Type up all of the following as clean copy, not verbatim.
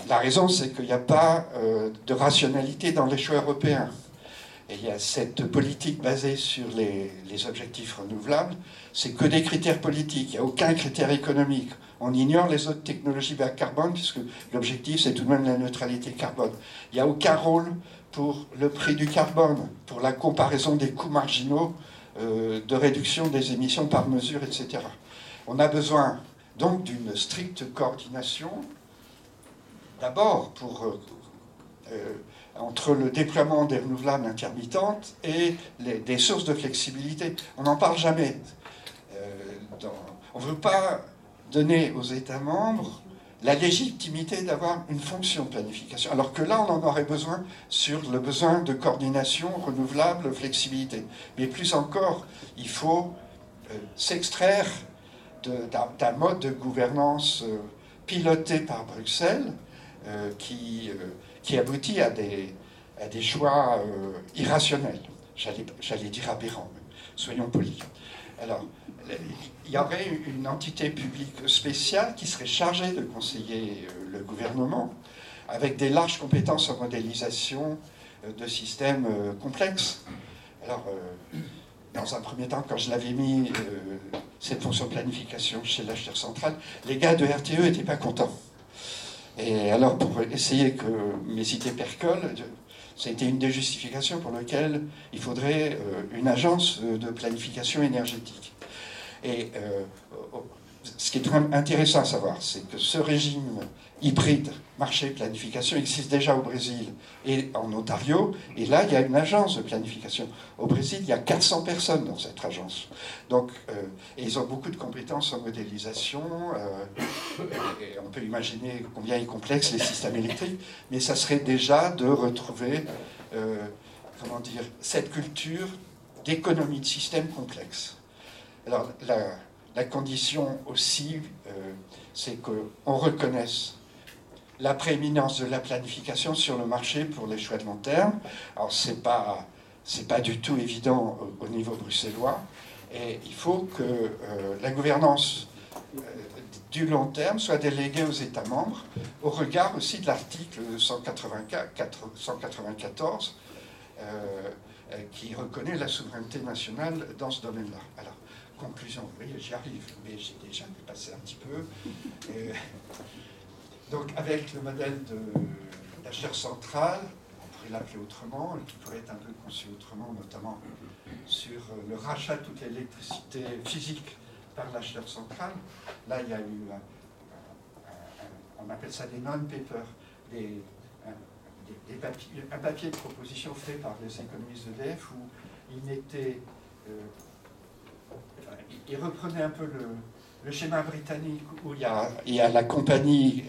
La raison, c'est qu'il n'y a pas de rationalité dans les choix européens. Et il y a cette politique basée sur les objectifs renouvelables, c'est que des critères politiques, il n'y a aucun critère économique. On ignore les autres technologies bas carbone, puisque l'objectif, c'est tout de même la neutralité carbone. Il n'y a aucun rôle pour le prix du carbone, pour la comparaison des coûts marginaux de réduction des émissions par mesure, etc. On a besoin donc d'une stricte coordination, d'abord entre le déploiement des renouvelables intermittentes et des sources de flexibilité. On n'en parle jamais. On ne veut pas donner aux États membres la légitimité d'avoir une fonction de planification, alors que là, on en aurait besoin sur le besoin de coordination renouvelable, flexibilité. Mais plus encore, il faut s'extraire d'un mode de gouvernance piloté par Bruxelles qui aboutit à des choix irrationnels, j'allais dire aberrants, soyons polis. Alors, il y aurait une entité publique spéciale qui serait chargée de conseiller le gouvernement, avec des larges compétences en modélisation de systèmes complexes. Alors, dans un premier temps, quand je l'avais mis, cette fonction de planification chez l'acheteur central, les gars de RTE n'étaient pas contents. Et alors, pour essayer que mes idées percolent, ça a été une des justifications pour lesquelles il faudrait une agence de planification énergétique. Et ce qui est très intéressant à savoir, c'est que ce régime hybride, marché planification, existe déjà au Brésil et en Ontario. Et là, il y a une agence de planification. Au Brésil, il y a 400 personnes dans cette agence. Donc, et ils ont beaucoup de compétences en modélisation. Et on peut imaginer combien est complexe les systèmes électriques. Mais ça serait déjà de retrouver, cette culture d'économie de systèmes complexes. Alors, la condition aussi, c'est qu'on reconnaisse la prééminence de la planification sur le marché pour les choix de long terme. Alors, c'est pas du tout évident au niveau bruxellois. Et il faut que la gouvernance du long terme soit déléguée aux États membres, au regard aussi de l'article 194 qui reconnaît la souveraineté nationale dans ce domaine-là. Alors, conclusion, oui, j'y arrive, mais j'ai déjà dépassé un petit peu. Donc, avec le modèle d'acheteur central, on pourrait l'appeler autrement, qui pourrait être un peu conçu autrement, notamment sur le rachat de toute l'électricité physique par l'acheteur central. Là, il y a eu, on appelle ça des non-papers, un papier de proposition fait par les économistes d'EDF où ils mettaient... il reprenait un peu le schéma britannique où il y a la compagnie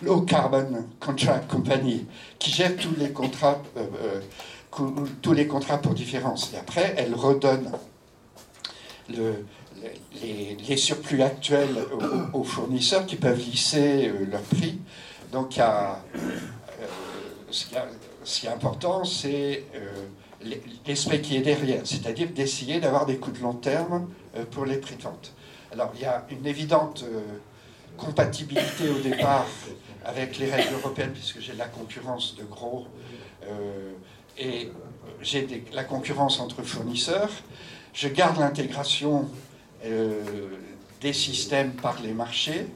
Low Carbon Contract Company qui gère tous les contrats pour différence. Et après, elle redonne les surplus actuels aux fournisseurs qui peuvent lisser leur prix. Donc, ce qui est important, c'est l'esprit qui est derrière, c'est-à-dire d'essayer d'avoir des coûts de long terme pour les prix de vente. Alors, il y a une évidente compatibilité au départ avec les règles européennes, puisque j'ai la concurrence de gros et j'ai la concurrence entre fournisseurs. Je garde l'intégration des systèmes par les marchés,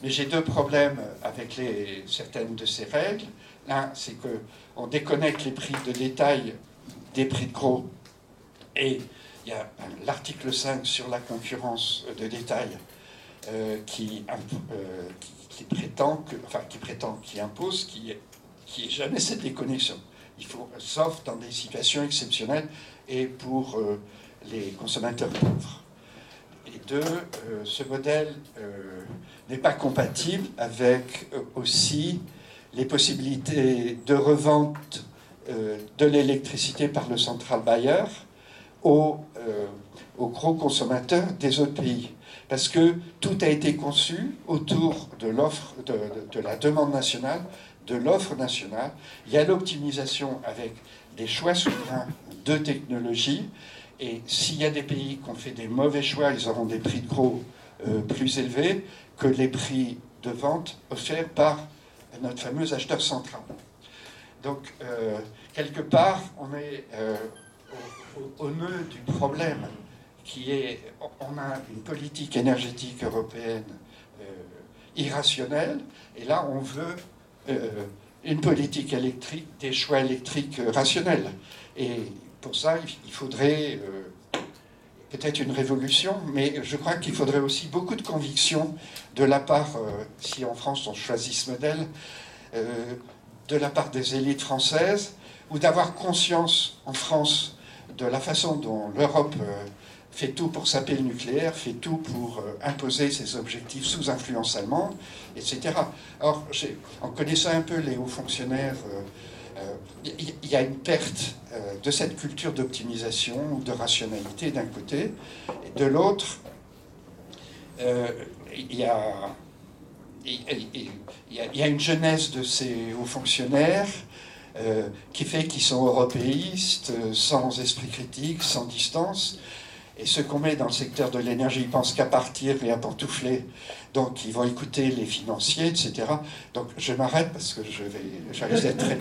mais j'ai deux problèmes avec certaines de ces règles. L'un, c'est qu'on déconnecte les prix de détail des prix de gros, et il y a l'article 5 sur la concurrence de détail qui impose qu'il n'y ait jamais cette déconnexion. Il faut, sauf dans des situations exceptionnelles et pour les consommateurs pauvres. Et deux, ce modèle n'est pas compatible avec aussi les possibilités de revente de l'électricité par le central buyer aux gros consommateurs des autres pays. Parce que tout a été conçu autour de l'offre, de la demande nationale, de l'offre nationale. Il y a l'optimisation avec des choix souverains de technologie. Et s'il y a des pays qui ont fait des mauvais choix, ils auront des prix de gros plus élevés que les prix de vente offert par notre fameux acheteur central. Donc, quelque part, on est au nœud du problème, qui est, on a une politique énergétique européenne irrationnelle, et là, on veut une politique électrique, des choix électriques rationnels. Et pour ça, il faudrait peut-être une révolution, mais je crois qu'il faudrait aussi beaucoup de conviction de la part, si en France on choisit ce modèle, de la part des élites françaises, ou d'avoir conscience en France de la façon dont l'Europe fait tout pour saper le nucléaire, fait tout pour imposer ses objectifs sous influence allemande, etc. Or, en connaissant un peu les hauts fonctionnaires, il y a une perte de cette culture d'optimisation ou de rationalité d'un côté, et de l'autre, il y a une jeunesse de ces hauts fonctionnaires qui fait qu'ils sont européistes, sans esprit critique, sans distance. Et ceux qu'on met dans le secteur de l'énergie, ils pensent qu'à partir et à pantoufler. Donc, ils vont écouter les financiers, etc. Donc, je m'arrête parce que j'arrive d'être très...